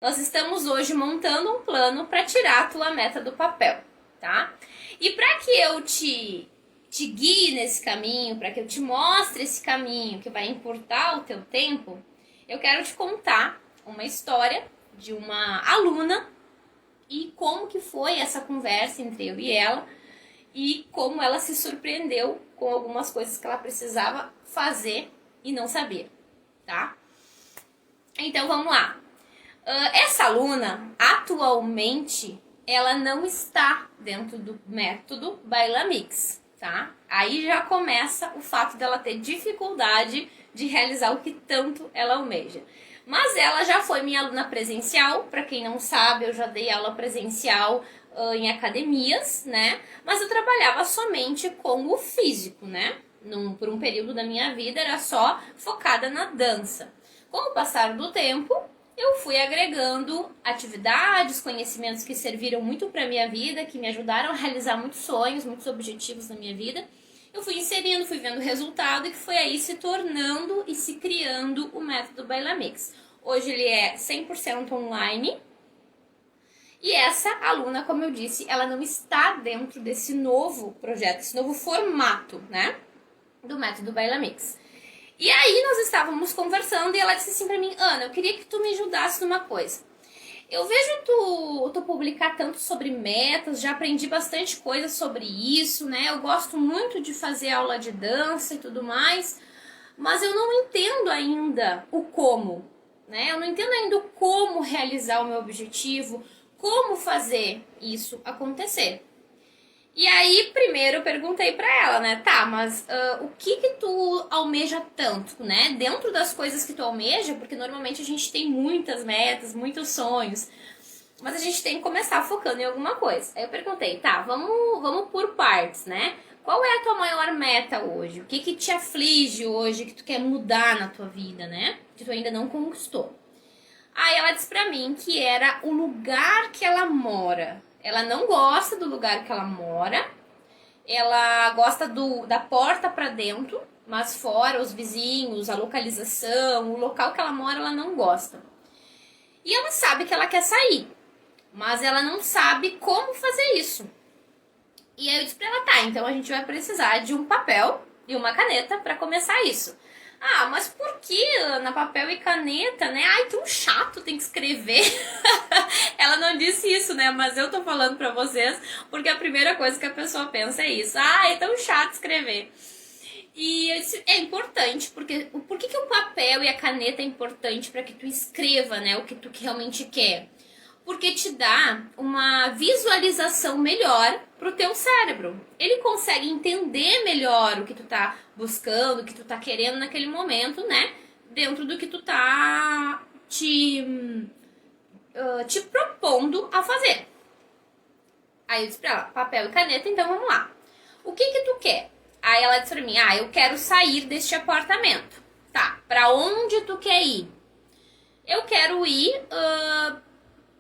Nós estamos hoje montando um plano para tirar a tua meta do papel, tá? E para que eu te guie nesse caminho, para que eu te mostre esse caminho que vai encurtar o teu tempo, eu quero te contar uma história de uma aluna e como que foi essa conversa entre eu e ela e como ela se surpreendeu com algumas coisas que ela precisava fazer e não sabia, tá? Então vamos lá. Essa aluna, atualmente, ela não está dentro do método Bailamix, tá? Aí já começa o fato dela ter dificuldade de realizar o que tanto ela almeja. Mas ela já foi minha aluna presencial, para quem não sabe, eu já dei aula presencial em academias, né? Mas eu trabalhava somente com o físico, né? Por um período da minha vida era só focada na dança. Com o passar do tempo, eu fui agregando atividades, conhecimentos que serviram muito para minha vida, que me ajudaram a realizar muitos sonhos, muitos objetivos na minha vida. Eu fui inserindo, fui vendo o resultado e que foi aí se tornando e se criando o método Bailamix. Hoje ele é 100% online. E essa aluna, como eu disse, ela não está dentro desse novo projeto, esse novo formato, né, do método Bailamix. E aí nós estávamos conversando e ela disse assim pra mim: Ana, eu queria que tu me ajudasse numa coisa. Eu vejo tu publicar tanto sobre metas, já aprendi bastante coisa sobre isso, né? Eu gosto muito de fazer aula de dança e tudo mais, mas eu não entendo ainda o como, né? Eu não entendo ainda o como realizar o meu objetivo, como fazer isso acontecer. E aí, primeiro eu perguntei pra ela, né, tá, mas o que tu almeja tanto, né, dentro das coisas que tu almeja, porque normalmente a gente tem muitas metas, muitos sonhos, mas a gente tem que começar focando em alguma coisa. Aí eu perguntei, tá, vamos por partes, né, qual é a tua maior meta hoje? O que te aflige hoje, que tu quer mudar na tua vida, né, que tu ainda não conquistou? Aí ela disse pra mim que era o lugar que ela mora. Ela não gosta do lugar que ela mora. Ela gosta da porta pra dentro, mas fora, os vizinhos, a localização, o local que ela mora, ela não gosta. E ela sabe que ela quer sair, mas ela não sabe como fazer isso. E aí eu disse pra ela, tá, então a gente vai precisar de um papel e uma caneta pra começar isso. Ah, mas por que, Ana, papel e caneta, né? Ai, tão chato, tem que escrever. Ela não disse isso, né? Mas eu tô falando pra vocês porque a primeira coisa que a pessoa pensa é isso. Ah, é tão chato escrever. E eu disse, é importante, porque por que o papel e a caneta é importante para que tu escreva, né? O que tu realmente quer? Porque te dá uma visualização melhor pro teu cérebro. Ele consegue entender melhor o que tu tá buscando, o que tu tá querendo naquele momento, né? Dentro do que tu tá te propondo a fazer. Aí eu disse pra ela, papel e caneta, então vamos lá. O que tu quer? Aí ela disse pra mim, eu quero sair deste apartamento. Tá, pra onde tu quer ir? Eu quero ir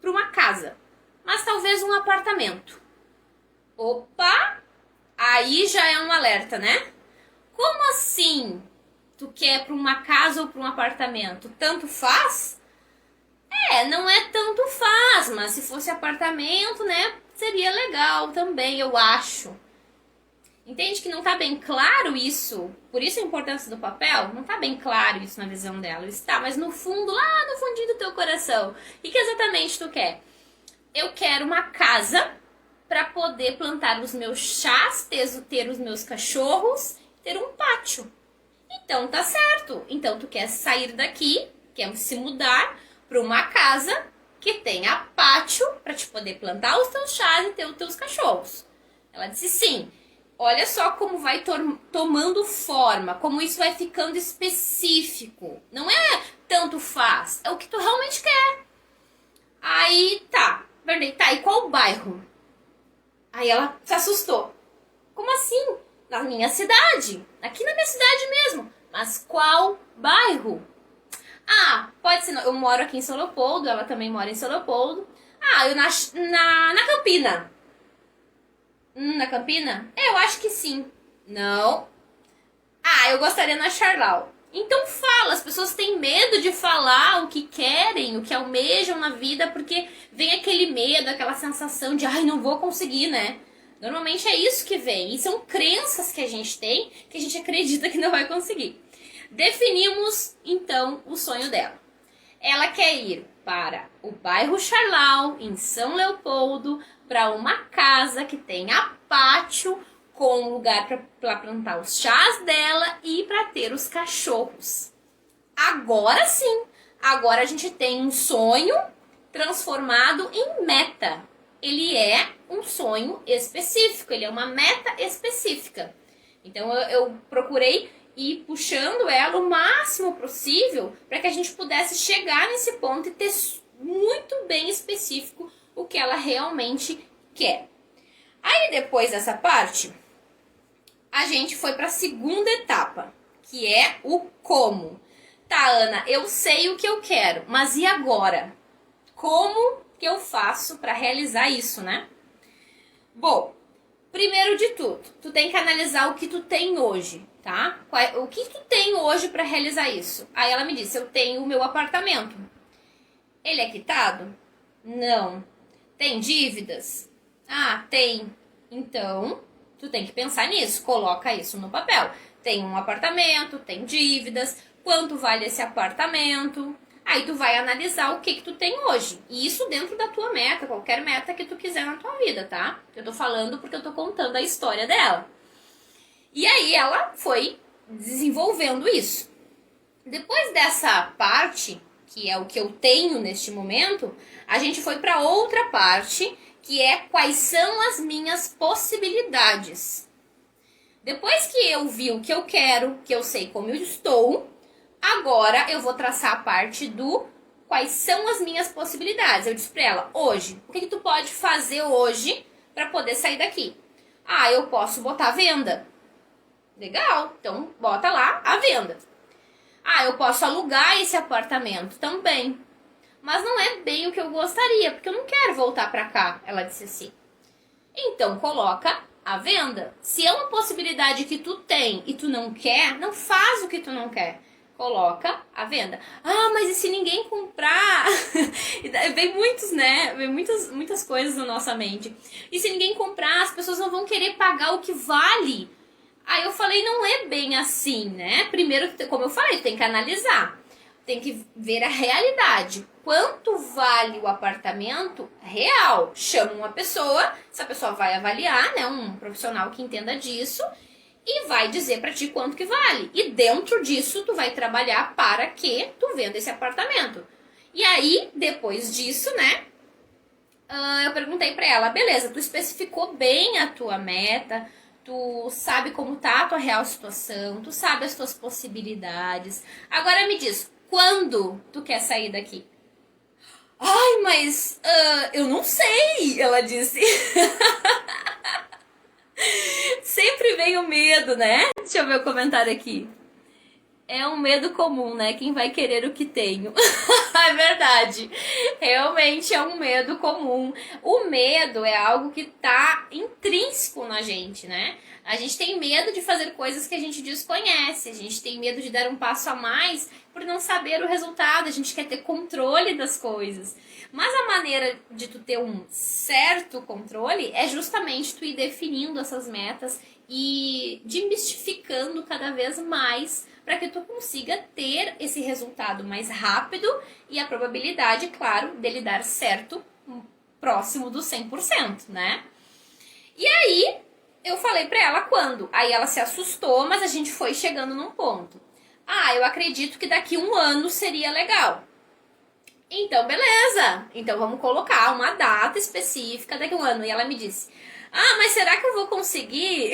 pra uma casa, mas talvez um apartamento. Opa, aí já é um alerta, né? Como assim? Tu quer pra uma casa ou pra um apartamento? Tanto faz? Não é tanto faz, mas se fosse apartamento, né, seria legal também, eu acho. Entende que não tá bem claro isso? Por isso a importância do papel? Não tá bem claro isso na visão dela. Está, mas no fundo, lá no fundinho do teu coração, o que exatamente tu quer? Eu quero uma casa para poder plantar os meus chás, ter os meus cachorros, ter um pátio. Então tá certo. Então tu quer sair daqui, quer se mudar para uma casa que tenha pátio para te poder plantar os teus chás e ter os teus cachorros. Ela disse sim. Olha só como vai tomando forma, como isso vai ficando específico. Não é tanto faz, é o que tu realmente quer. Aí tá, perguntei, tá, e qual bairro? Aí ela se assustou. Como assim? Na minha cidade, aqui na minha cidade mesmo. Mas qual bairro? Ah, pode ser, eu moro aqui em São Leopoldo, ela também mora em São Leopoldo. Ah, eu na Campina. Na Campina? Eu acho que sim. Não. Ah, eu gostaria na Charlau. Então fala, as pessoas têm medo de falar o que querem, o que almejam na vida, porque vem aquele medo, aquela sensação de, ai, não vou conseguir, né? Normalmente é isso que vem, e são crenças que a gente tem, que a gente acredita que não vai conseguir. Definimos, então, o sonho dela. Ela quer ir para o bairro Charlau, em São Leopoldo, para uma casa que tenha pátio, com lugar para plantar os chás dela e para ter os cachorros. Agora sim, agora a gente tem um sonho transformado em meta. Ele é um sonho específico, ele é uma meta específica. Então eu procurei ir puxando ela o máximo possível para que a gente pudesse chegar nesse ponto e ter muito bem específico o que ela realmente quer. Aí depois dessa parte, a gente foi para a segunda etapa, que é o como. Tá, Ana, eu sei o que eu quero, mas e agora? Como que eu faço para realizar isso, né? Bom, primeiro de tudo, tu tem que analisar o que tu tem hoje, tá? O que tu tem hoje para realizar isso? Aí ela me disse, eu tenho o meu apartamento. Ele é quitado? Não. Tem dívidas? Ah, tem. Então, tu tem que pensar nisso, coloca isso no papel. Tem um apartamento, tem dívidas, quanto vale esse apartamento? Aí tu vai analisar o que tu tem hoje. E isso dentro da tua meta, qualquer meta que tu quiser na tua vida, tá? Eu tô falando porque eu tô contando a história dela. E aí ela foi desenvolvendo isso. Depois dessa parte, que é o que eu tenho neste momento, a gente foi para outra parte, que é quais são as minhas possibilidades. Depois que eu vi o que eu quero, que eu sei como eu estou, agora eu vou traçar a parte do quais são as minhas possibilidades. Eu disse pra ela, hoje, o que tu pode fazer hoje para poder sair daqui? Ah, eu posso botar a venda. Legal, então bota lá a venda. Ah, eu posso alugar esse apartamento também. Mas não é bem o que eu gostaria, porque eu não quero voltar pra cá, ela disse assim. Então coloca a venda. Se é uma possibilidade que tu tem e tu não quer, não faz o que tu não quer. Coloca a venda. Ah, mas e se ninguém comprar? Vem muitos, né? Vem muitas coisas na nossa mente. E se ninguém comprar, as pessoas não vão querer pagar o que vale. Aí eu falei, não é bem assim, né? Primeiro, como eu falei, tem que analisar. Tem que ver a realidade. Quanto vale o apartamento real? Chama uma pessoa, essa pessoa vai avaliar, né? Um profissional que entenda disso e vai dizer pra ti quanto que vale. E dentro disso, tu vai trabalhar para que tu venda esse apartamento. E aí, depois disso, né? Eu perguntei pra ela, beleza, tu especificou bem a tua meta, tu sabe como tá a tua real situação, tu sabe as tuas possibilidades. Agora me diz, quando tu quer sair daqui? Ai, mas eu não sei, ela disse. Sempre vem o medo, né? Deixa eu ver o comentário aqui. É um medo comum, né? Quem vai querer o que tenho? É verdade. Realmente é um medo comum. O medo é algo que tá intrínseco na gente, né? A gente tem medo de fazer coisas que a gente desconhece. A gente tem medo de dar um passo a mais por não saber o resultado. A gente quer ter controle das coisas. Mas a maneira de tu ter um certo controle é justamente tu ir definindo essas metas e desmistificando cada vez mais para que tu consiga ter esse resultado mais rápido e a probabilidade, claro, dele dar certo próximo do 100%, né? E aí, eu falei pra ela quando. Aí ela se assustou, mas a gente foi chegando num ponto. Ah, eu acredito que daqui 1 ano seria legal. Então, beleza. Então, vamos colocar uma data específica daqui 1 ano. E ela me disse, ah, mas será que eu vou conseguir?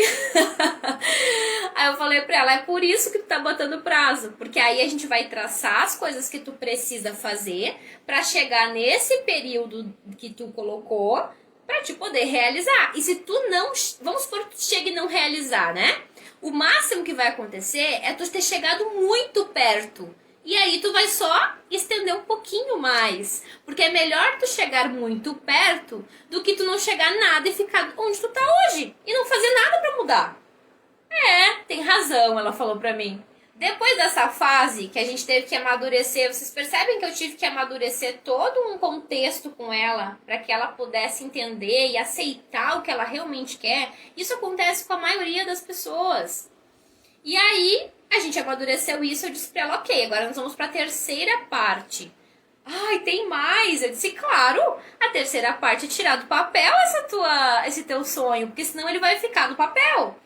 Aí eu falei pra ela, é por isso que tu tá botando prazo. Porque aí a gente vai traçar as coisas que tu precisa fazer pra chegar nesse período que tu colocou pra te poder realizar. E se tu não... Vamos supor que tu chegue e não realizar, né? O máximo que vai acontecer é tu ter chegado muito perto. E aí tu vai só estender um pouquinho mais. Porque é melhor tu chegar muito perto do que tu não chegar nada e ficar onde tu tá hoje. E não fazer nada pra mudar. É, tem razão, ela falou pra mim. Depois dessa fase que a gente teve que amadurecer, vocês percebem que eu tive que amadurecer todo um contexto com ela para que ela pudesse entender e aceitar o que ela realmente quer? Isso acontece com a maioria das pessoas. E aí, a gente amadureceu isso, eu disse pra ela, ok, agora nós vamos para a terceira parte. Ai, tem mais! Eu disse, claro, a terceira parte é tirar do papel esse teu sonho, porque senão ele vai ficar no papel.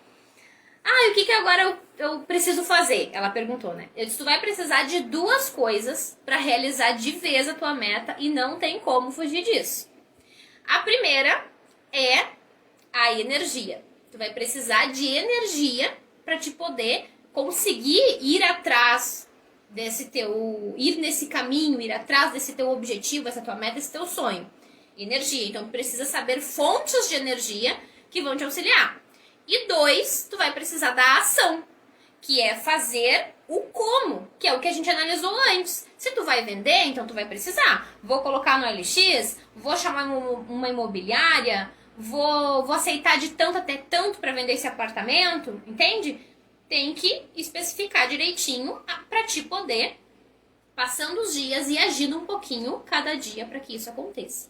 Ah, e o que agora eu preciso fazer? Ela perguntou, né? Eu disse, tu vai precisar de duas coisas para realizar de vez a tua meta e não tem como fugir disso. A primeira é a energia. Tu vai precisar de energia para te poder conseguir ir atrás ir nesse caminho, ir atrás desse teu objetivo, essa tua meta, esse teu sonho. Energia. Então, tu precisa saber fontes de energia que vão te auxiliar. E 2, tu vai precisar da ação, que é fazer o como, que é o que a gente analisou antes. Se tu vai vender, então tu vai precisar. Vou colocar no LX, vou chamar uma imobiliária, vou aceitar de tanto até tanto para vender esse apartamento, entende? Tem que especificar direitinho para te poder, passando os dias e agindo um pouquinho cada dia para que isso aconteça.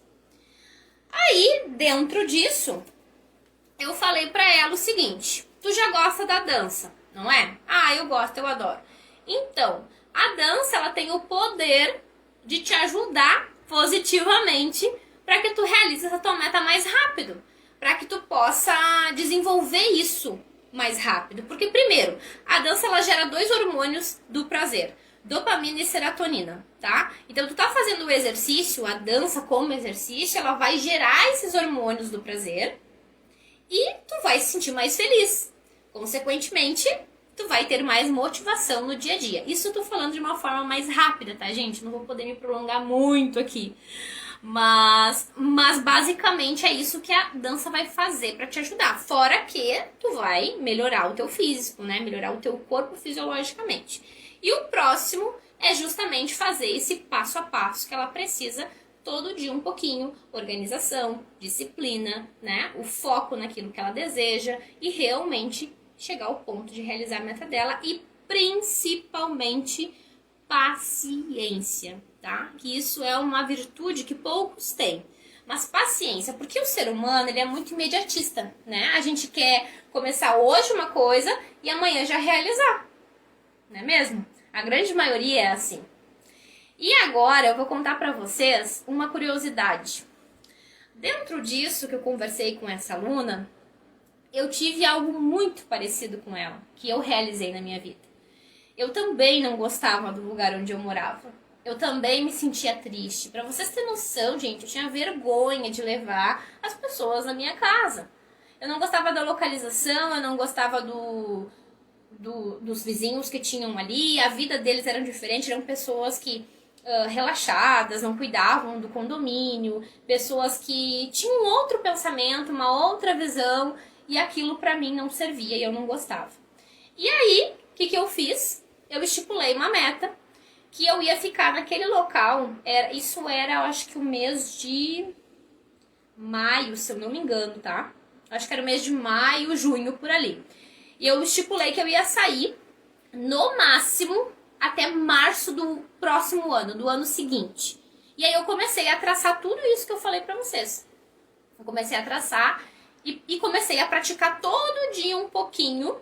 Aí, dentro disso, eu falei pra ela o seguinte, tu já gosta da dança, não é? Ah, eu gosto, eu adoro. Então, a dança, ela tem o poder de te ajudar positivamente para que tu realize essa tua meta mais rápido, para que tu possa desenvolver isso mais rápido. Porque, primeiro, a dança, ela gera 2 hormônios do prazer, dopamina e serotonina, tá? Então, tu tá fazendo o exercício, a dança como exercício, ela vai gerar esses hormônios do prazer, e tu vai se sentir mais feliz. Consequentemente, tu vai ter mais motivação no dia a dia. Isso eu tô falando de uma forma mais rápida, tá, gente? Não vou poder me prolongar muito aqui. Mas basicamente é isso que a dança vai fazer pra te ajudar. Fora que tu vai melhorar o teu físico, né? Melhorar o teu corpo fisiologicamente. E o próximo é justamente fazer esse passo a passo que ela precisa todo dia um pouquinho, organização, disciplina, né? O foco naquilo que ela deseja e realmente chegar ao ponto de realizar a meta dela e principalmente paciência, tá? Que isso é uma virtude que poucos têm. Mas paciência, porque o ser humano, ele é muito imediatista, né? A gente quer começar hoje uma coisa e amanhã já realizar, não é mesmo? A grande maioria é assim. E agora eu vou contar pra vocês uma curiosidade. Dentro disso que eu conversei com essa aluna, eu tive algo muito parecido com ela, que eu realizei na minha vida. Eu também não gostava do lugar onde eu morava. Eu também me sentia triste. Pra vocês terem noção, gente, eu tinha vergonha de levar as pessoas na minha casa. Eu não gostava da localização, eu não gostava dos vizinhos que tinham ali. A vida deles era diferente, eram pessoas que relaxadas, não cuidavam do condomínio, pessoas que tinham outro pensamento, uma outra visão, e aquilo pra mim não servia e eu não gostava. E aí, o que eu fiz? Eu estipulei uma meta que eu ia ficar naquele local. Isso era, eu acho que o mês de maio, se eu não me engano, tá? Acho que era o mês de maio, junho, por ali. E eu estipulei que eu ia sair no máximo até março do próximo ano, do ano seguinte. E aí eu comecei a traçar tudo isso que eu falei pra vocês. Eu comecei a traçar e comecei a praticar todo dia um pouquinho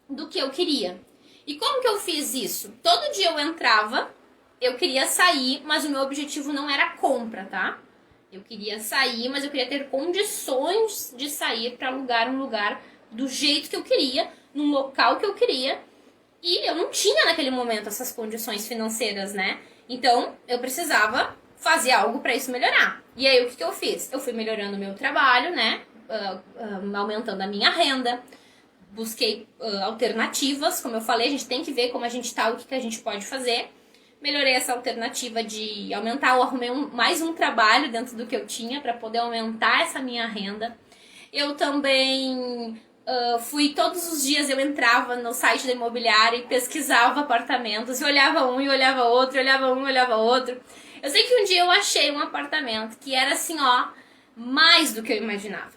do que eu queria. E como que eu fiz isso? Todo dia eu entrava, eu queria sair, mas o meu objetivo não era compra, tá? Eu queria sair, mas eu queria ter condições de sair para alugar um lugar do jeito que eu queria, num local que eu queria. E eu não tinha naquele momento essas condições financeiras, né? Então, eu precisava fazer algo para isso melhorar. E aí, o que eu fiz? Eu fui melhorando o meu trabalho, né? Aumentando a minha renda. Busquei alternativas. Como eu falei, a gente tem que ver como a gente tá, o que a gente pode fazer. Melhorei essa alternativa de aumentar. Eu arrumei mais um trabalho dentro do que eu tinha para poder aumentar essa minha renda. Eu também... fui todos os dias, eu entrava no site da imobiliária e pesquisava apartamentos, e olhava um e olhava outro, e olhava um e olhava outro. Eu sei que um dia eu achei um apartamento que era assim, ó, mais do que eu imaginava,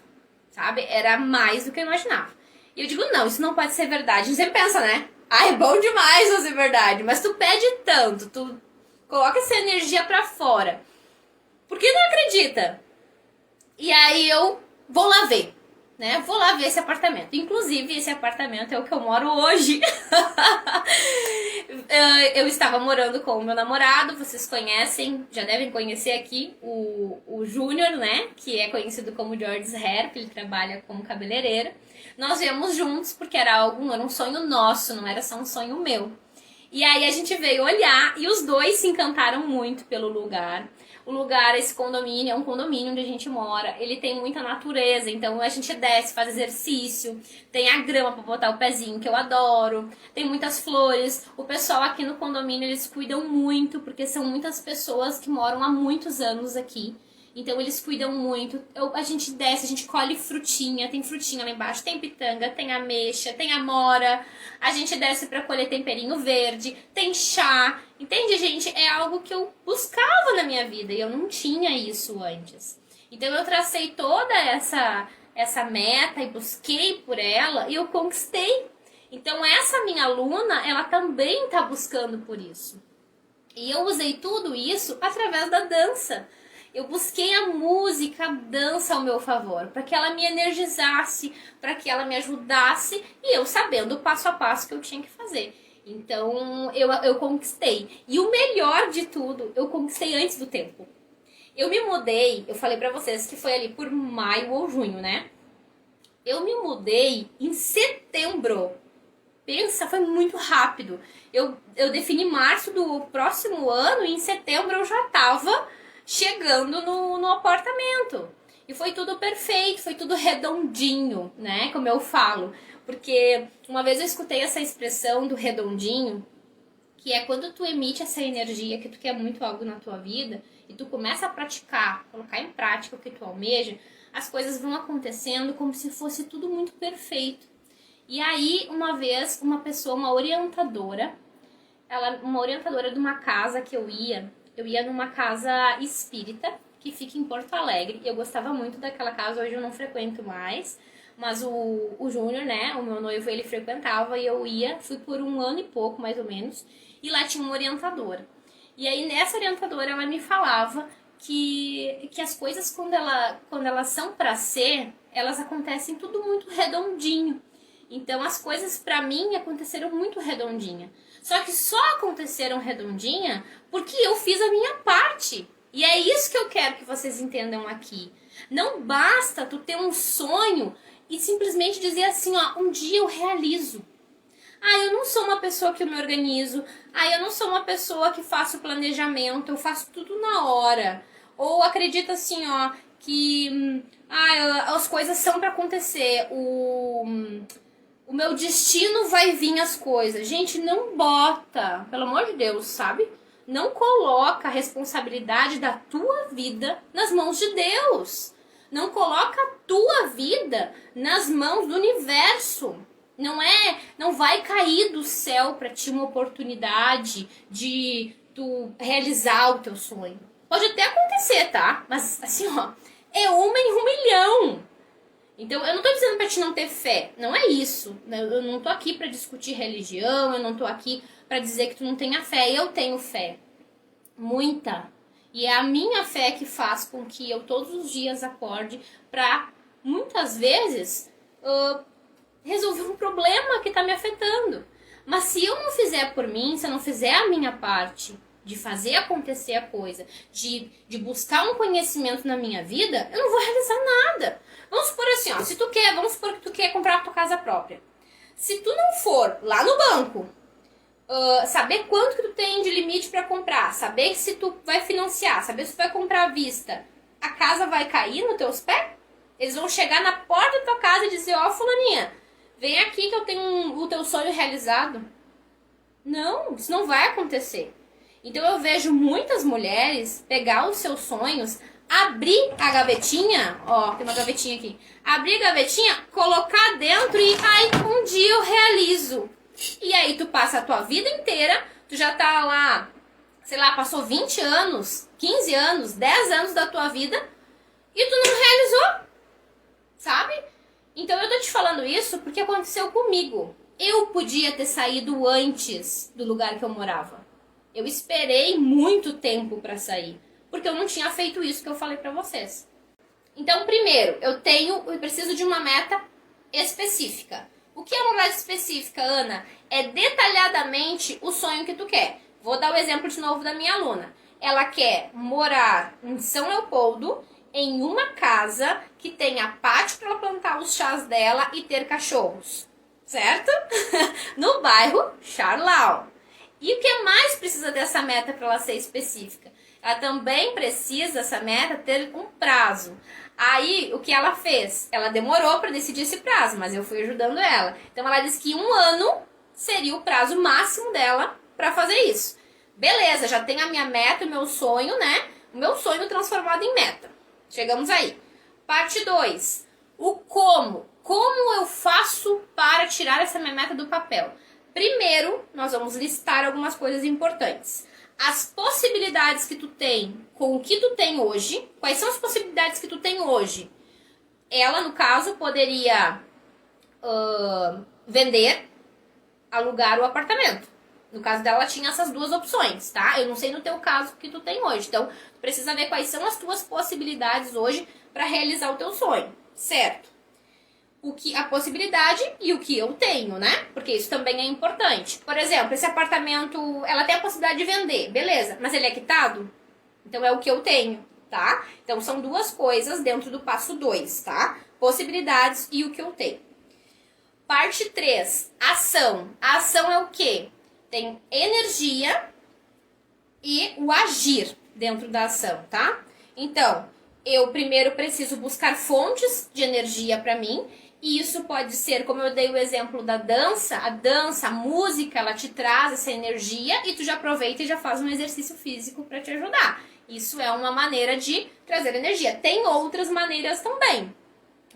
sabe? Era mais do que eu imaginava. E eu digo, não, isso não pode ser verdade. A gente sempre pensa, né? Ai, é bom demais fazer verdade. Mas tu pede tanto, tu coloca essa energia pra fora. Por que não acredita? E aí eu vou lá ver, né? Vou lá ver esse apartamento. Inclusive, esse apartamento é o que eu moro hoje. Eu estava morando com o meu namorado, vocês conhecem, já devem conhecer aqui o Júnior, né? Que é conhecido como George's Hair, que ele trabalha como cabeleireiro. Nós viemos juntos porque era um sonho nosso, não era só um sonho meu. E aí a gente veio olhar e os dois se encantaram muito pelo lugar. O lugar, esse condomínio, é um condomínio onde a gente mora. Ele tem muita natureza, então a gente desce, faz exercício. Tem a grama pra botar o pezinho, que eu adoro. Tem muitas flores. O pessoal aqui no condomínio, eles cuidam muito, porque são muitas pessoas que moram há muitos anos aqui. Então eles cuidam muito. A gente desce, a gente colhe frutinha. Tem frutinha lá embaixo, tem pitanga, tem ameixa, tem amora. A gente desce pra colher temperinho verde, tem chá. Entende, gente? É algo que eu buscava na minha vida e eu não tinha isso antes. Então eu tracei toda essa meta e busquei por ela e eu conquistei. Então essa minha aluna, ela também tá buscando por isso. E eu usei tudo isso através da dança. Eu busquei a música, a dança ao meu favor, para que ela me energizasse, para que ela me ajudasse e eu sabendo o passo a passo que eu tinha que fazer. Então eu conquistei. E o melhor de tudo, eu conquistei antes do tempo. Eu me mudei, eu falei pra vocês que foi ali por maio ou junho, né? Eu me mudei em setembro. Pensa, foi muito rápido. Eu defini março do próximo ano e em setembro eu já tava chegando no apartamento. E foi tudo perfeito, foi tudo redondinho, né? Como eu falo. Porque uma vez eu escutei essa expressão do redondinho, que é quando tu emite essa energia que tu quer muito algo na tua vida e tu começa a praticar, colocar em prática o que tu almeja, as coisas vão acontecendo como se fosse tudo muito perfeito. E aí, uma vez, uma pessoa, uma orientadora de uma casa que eu ia numa casa espírita, que fica em Porto Alegre. Eu gostava muito daquela casa, hoje eu não frequento mais, mas o Júnior, né, o meu noivo, ele frequentava e eu fui por 1 ano e pouco, mais ou menos, e lá tinha uma orientadora. E aí, nessa orientadora, ela me falava que as coisas, quando elas são pra ser, elas acontecem tudo muito redondinho. Então, as coisas pra mim aconteceram muito redondinha. Só que só aconteceram redondinha porque eu fiz a minha parte. E é isso que eu quero que vocês entendam aqui. Não basta tu ter um sonho e simplesmente dizer assim, ó, um dia eu realizo. Ah, eu não sou uma pessoa que eu me organizo. Ah, eu não sou uma pessoa que faço planejamento. Eu faço tudo na hora. Ou acredita assim, ó, que as coisas são pra acontecer. O meu destino vai vir as coisas. Gente, não bota, pelo amor de Deus, sabe? Não coloca a responsabilidade da tua vida nas mãos de Deus. Não coloca a tua vida nas mãos do universo. Não vai cair do céu para ti uma oportunidade de tu realizar o teu sonho. Pode até acontecer, tá? Mas assim, ó, é 1 em 1 milhão. Então, eu não tô dizendo pra te não ter fé, não é isso. Eu não tô aqui pra discutir religião, eu não tô aqui pra dizer que tu não tenha fé. Eu tenho fé, muita. E é a minha fé que faz com que eu todos os dias acorde pra, muitas vezes, resolver um problema que tá me afetando. Mas se eu não fizer por mim, se eu não fizer a minha parte de fazer acontecer a coisa, de buscar um conhecimento na minha vida, eu não vou realizar nada. Vamos supor assim, ó, vamos supor que tu quer comprar a tua casa própria. Se tu não for lá no banco, saber quanto que tu tem de limite para comprar, saber se tu vai financiar, saber se tu vai comprar à vista, a casa vai cair nos teus pés? Eles vão chegar na porta da tua casa e dizer, ó, fulaninha, vem aqui que eu tenho o teu sonho realizado. Não, isso não vai acontecer. Então eu vejo muitas mulheres pegar os seus sonhos, abrir a gavetinha, ó, tem uma gavetinha aqui, abrir a gavetinha, colocar dentro e, um dia eu realizo. E aí tu passa a tua vida inteira, tu já tá lá, sei lá, passou 20 anos, 15 anos, 10 anos da tua vida e tu não realizou, sabe? Então eu tô te falando isso porque aconteceu comigo. Eu podia ter saído antes do lugar que eu morava. Eu esperei muito tempo para sair, porque eu não tinha feito isso que eu falei para vocês. Então, primeiro, eu preciso de uma meta específica. O que é uma meta específica, Ana? É detalhadamente o sonho que tu quer. Vou dar o exemplo de novo da minha aluna. Ela quer morar em São Leopoldo, em uma casa que tenha pátio para ela plantar os chás dela e ter cachorros. Certo? No bairro Charlau. E o que mais precisa dessa meta para ela ser específica? Ela também precisa, essa meta, ter um prazo. Aí, o que ela fez? Ela demorou para decidir esse prazo, mas eu fui ajudando ela. Então, ela disse que 1 ano seria o prazo máximo dela para fazer isso. Beleza, já tenho a minha meta, o meu sonho, né? O meu sonho transformado em meta. Chegamos aí. Parte 2. O como. Como eu faço para tirar essa minha meta do papel? Primeiro, nós vamos listar algumas coisas importantes. As possibilidades que tu tem com o que tu tem hoje. Quais são as possibilidades que tu tem hoje? Ela, no caso, poderia vender, alugar o apartamento. No caso dela, ela tinha essas duas opções, tá? Eu não sei no teu caso o que tu tem hoje. Então, tu precisa ver quais são as tuas possibilidades hoje para realizar o teu sonho, certo? A possibilidade e o que eu tenho, né? Porque isso também é importante. Por exemplo, esse apartamento, ela tem a possibilidade de vender, beleza, mas ele é quitado? Então é o que eu tenho, tá? Então são duas coisas dentro do passo 2, tá? Possibilidades e o que eu tenho. Parte 3, ação. A ação é o quê? Tem energia e o agir dentro da ação, tá? Então, eu primeiro preciso buscar fontes de energia para mim. E isso pode ser, como eu dei o exemplo da dança, a música, ela te traz essa energia e tu já aproveita e já faz um exercício físico para te ajudar. Isso é uma maneira de trazer energia. Tem outras maneiras também,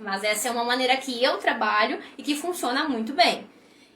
mas essa é uma maneira que eu trabalho e que funciona muito bem.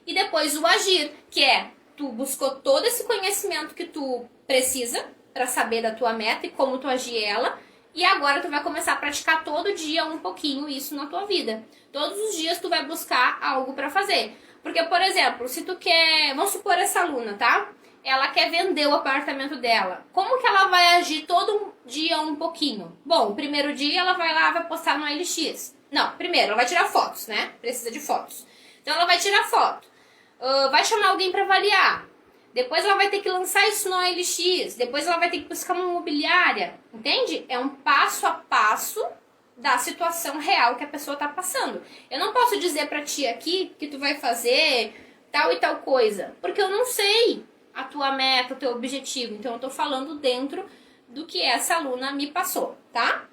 E depois o agir, que é, tu buscou todo esse conhecimento que tu precisa para saber da tua meta e como tu agir ela. E agora tu vai começar a praticar todo dia um pouquinho isso na tua vida. Todos os dias tu vai buscar algo pra fazer. Porque, por exemplo, se tu quer... Vamos supor essa aluna, tá? Ela quer vender o apartamento dela. Como que ela vai agir todo dia um pouquinho? Bom, o primeiro dia ela vai lá, vai postar no OLX. Não, primeiro ela vai tirar fotos, né? Precisa de fotos. Então ela vai tirar foto. Vai chamar alguém pra avaliar. Depois ela vai ter que lançar isso no OLX. Depois ela vai ter que buscar uma imobiliária. Entende? É um passo a passo da situação real que a pessoa tá passando. Eu não posso dizer pra ti aqui que tu vai fazer tal e tal coisa. Porque eu não sei a tua meta, o teu objetivo. Então eu tô falando dentro do que essa aluna me passou, tá?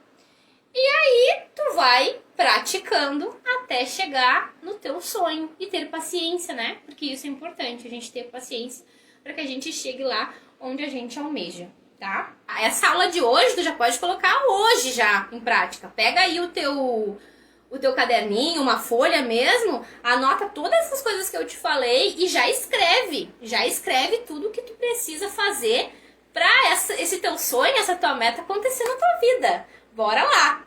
E aí tu vai praticando até chegar no teu sonho. E ter paciência, né? Porque isso é importante, a gente ter paciência para que a gente chegue lá onde a gente almeja, tá? Essa aula de hoje tu já pode colocar hoje já em prática. Pega aí o teu caderninho, uma folha mesmo, anota todas essas coisas que eu te falei e já escreve. Já escreve tudo que tu precisa fazer para esse teu sonho, essa tua meta acontecer na tua vida. Bora lá!